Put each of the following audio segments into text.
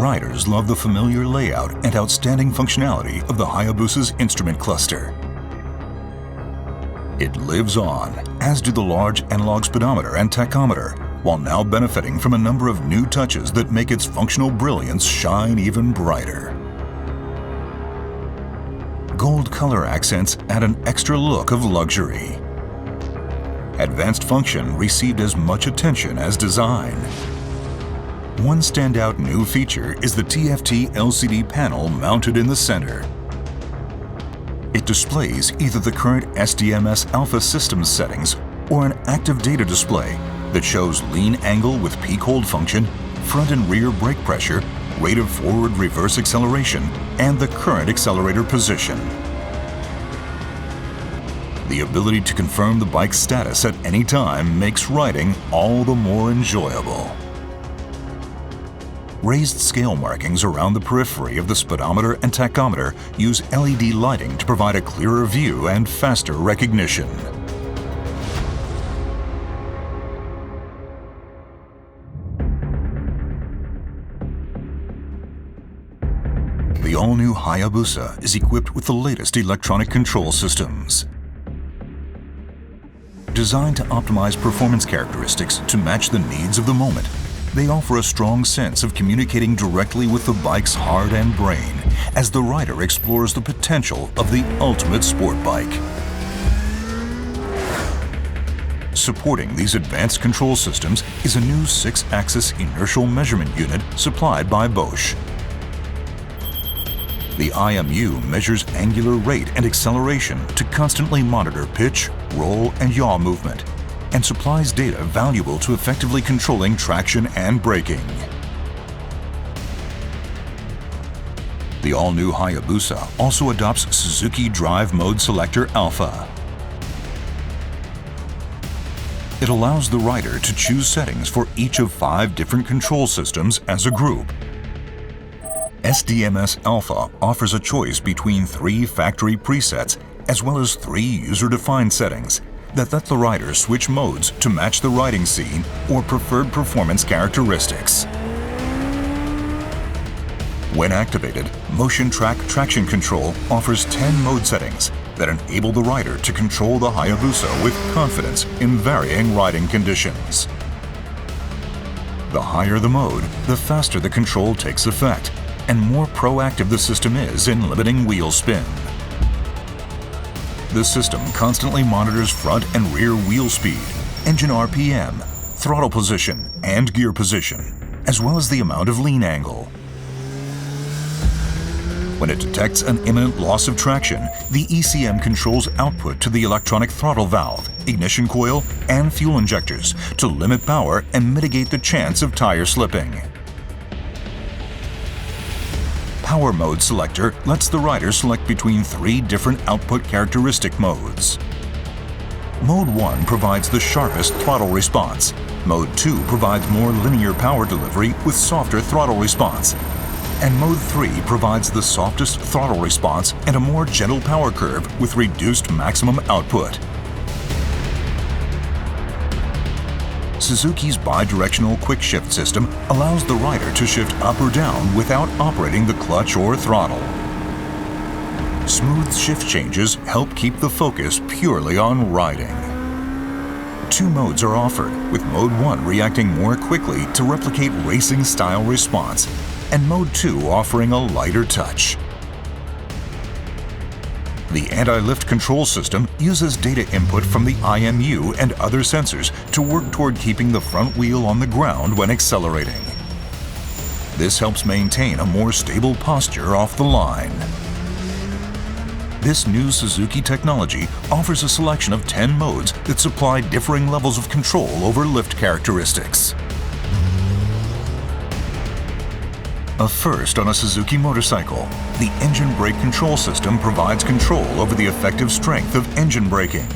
Riders love the familiar layout and outstanding functionality of the Hayabusa's instrument cluster. It lives on, as do the large analog speedometer and tachometer, while now benefiting from a number of new touches that make its functional brilliance shine even brighter. Gold color accents add an extra look of luxury. Advanced function received as much attention as design. One standout new feature is the TFT LCD panel mounted in the center. It displays either the current SDMS-a system settings or an active data display that shows lean angle with peak hold function, front and rear brake pressure, rate of forward-reverse acceleration, and the current accelerator position. The ability to confirm the bike's status at any time makes riding all the more enjoyable. Raised scale markings around the periphery of the speedometer and tachometer use LED lighting to provide a clearer view and faster recognition. The all-new Hayabusa is equipped with the latest electronic control systems. Designed to optimize performance characteristics to match the needs of the moment, they offer a strong sense of communicating directly with the bike's heart and brain as the rider explores the potential of the ultimate sport bike. Supporting these advanced control systems is a new 6-axis inertial measurement unit supplied by Bosch. The IMU measures angular rate and acceleration to constantly monitor pitch, roll, and yaw movement, and supplies data valuable to effectively controlling traction and braking. The all-new Hayabusa also adopts Suzuki Drive Mode Selector Alpha. It allows the rider to choose settings for each of 5 different control systems as a group. SDMS Alpha offers a choice between 3 factory presets as well as 3 user-defined settings that let the rider switch modes to match the riding scene or preferred performance characteristics. When activated, Motion Track Traction Control offers 10 mode settings that enable the rider to control the Hayabusa with confidence in varying riding conditions. The higher the mode, the faster the control takes effect, and more proactive the system is in limiting wheel spin. The system constantly monitors front and rear wheel speed, engine RPM, throttle position, and gear position, as well as the amount of lean angle. When it detects an imminent loss of traction, the ECM controls output to the electronic throttle valve, ignition coil, and fuel injectors to limit power and mitigate the chance of tire slipping. Power Mode Selector lets the rider select between 3 different output characteristic modes. Mode 1 provides the sharpest throttle response. Mode 2 provides more linear power delivery with softer throttle response. And Mode 3 provides the softest throttle response and a more gentle power curve with reduced maximum output. Suzuki's bi-directional quick shift system allows the rider to shift up or down without operating the clutch or throttle. Smooth shift changes help keep the focus purely on riding. 2 modes are offered, with Mode 1 reacting more quickly to replicate racing-style response, and Mode 2 offering a lighter touch. The anti-lift control system uses data input from the IMU and other sensors to work toward keeping the front wheel on the ground when accelerating. This helps maintain a more stable posture off the line. This new Suzuki technology offers a selection of 10 modes that supply differing levels of control over lift characteristics. A first on a Suzuki motorcycle, the engine brake control system provides control over the effective strength of engine braking.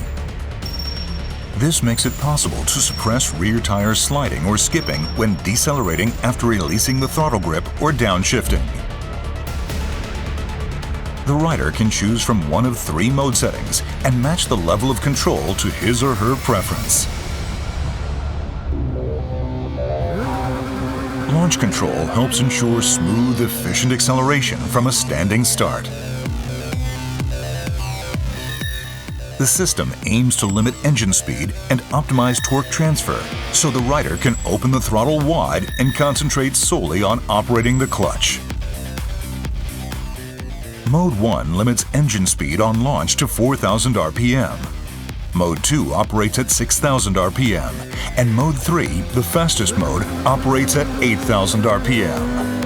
This makes it possible to suppress rear tire sliding or skipping when decelerating after releasing the throttle grip or downshifting. The rider can choose from one of 3 mode settings and match the level of control to his or her preference. Launch control helps ensure smooth, efficient acceleration from a standing start. The system aims to limit engine speed and optimize torque transfer, so the rider can open the throttle wide and concentrate solely on operating the clutch. Mode 1 limits engine speed on launch to 4,000 RPM. Mode 2 operates at 6,000 RPM, and Mode 3, the fastest mode, operates at 8,000 RPM.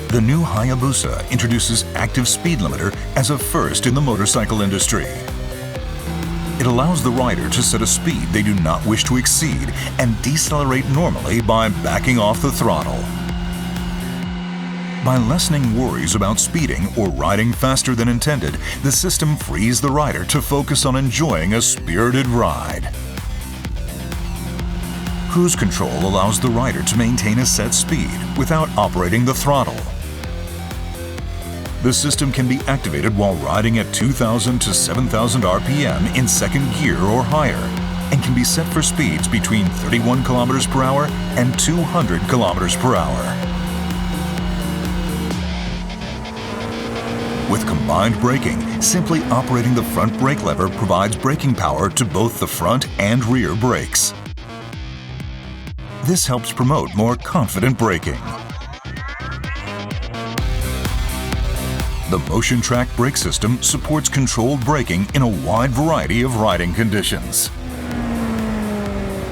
The new Hayabusa introduces active speed limiter as a first in the motorcycle industry. It allows the rider to set a speed they do not wish to exceed and decelerate normally by backing off the throttle. By lessening worries about speeding or riding faster than intended, the system frees the rider to focus on enjoying a spirited ride. Cruise control allows the rider to maintain a set speed without operating the throttle. The system can be activated while riding at 2,000 to 7,000 RPM in second gear or higher, and can be set for speeds between 31 km per hour and 200 km per hour. With combined braking, simply operating the front brake lever provides braking power to both the front and rear brakes. This helps promote more confident braking. The Motion Track brake system supports controlled braking in a wide variety of riding conditions.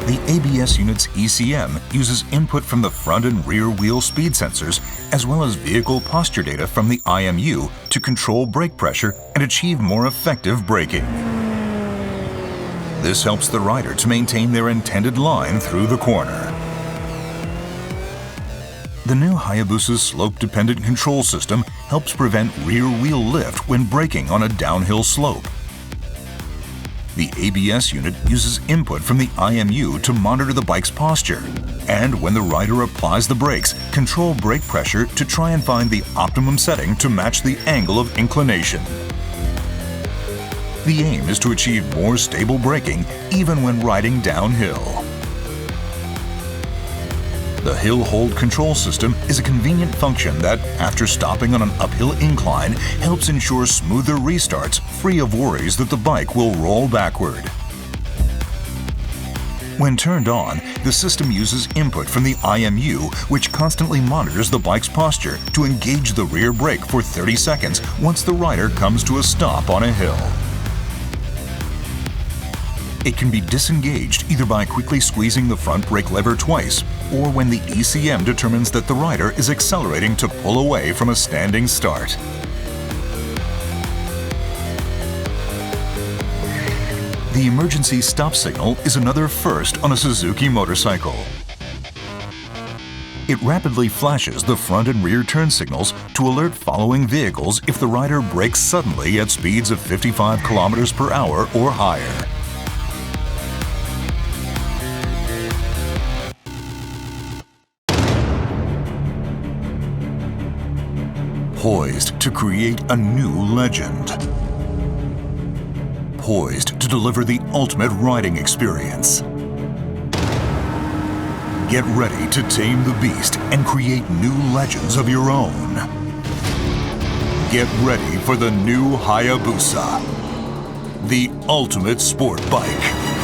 The ABS unit's ECM uses input from the front and rear wheel speed sensors, as well as vehicle posture data from the IMU to control brake pressure and achieve more effective braking. This helps the rider to maintain their intended line through the corner. The new Hayabusa's slope-dependent control system helps prevent rear wheel lift when braking on a downhill slope. The ABS unit uses input from the IMU to monitor the bike's posture, and when the rider applies the brakes, control brake pressure to try and find the optimum setting to match the angle of inclination. The aim is to achieve more stable braking even when riding downhill. The hill hold control system is a convenient function that, after stopping on an uphill incline, helps ensure smoother restarts free of worries that the bike will roll backward. When turned on, the system uses input from the IMU, which constantly monitors the bike's posture to engage the rear brake for 30 seconds once the rider comes to a stop on a hill. It can be disengaged either by quickly squeezing the front brake lever twice, or when the ECM determines that the rider is accelerating to pull away from a standing start. The emergency stop signal is another first on a Suzuki motorcycle. It rapidly flashes the front and rear turn signals to alert following vehicles if the rider brakes suddenly at speeds of 55 km per hour or higher. Poised to create a new legend. Poised to deliver the ultimate riding experience. Get ready to tame the beast and create new legends of your own. Get ready for the new Hayabusa, the ultimate sport bike.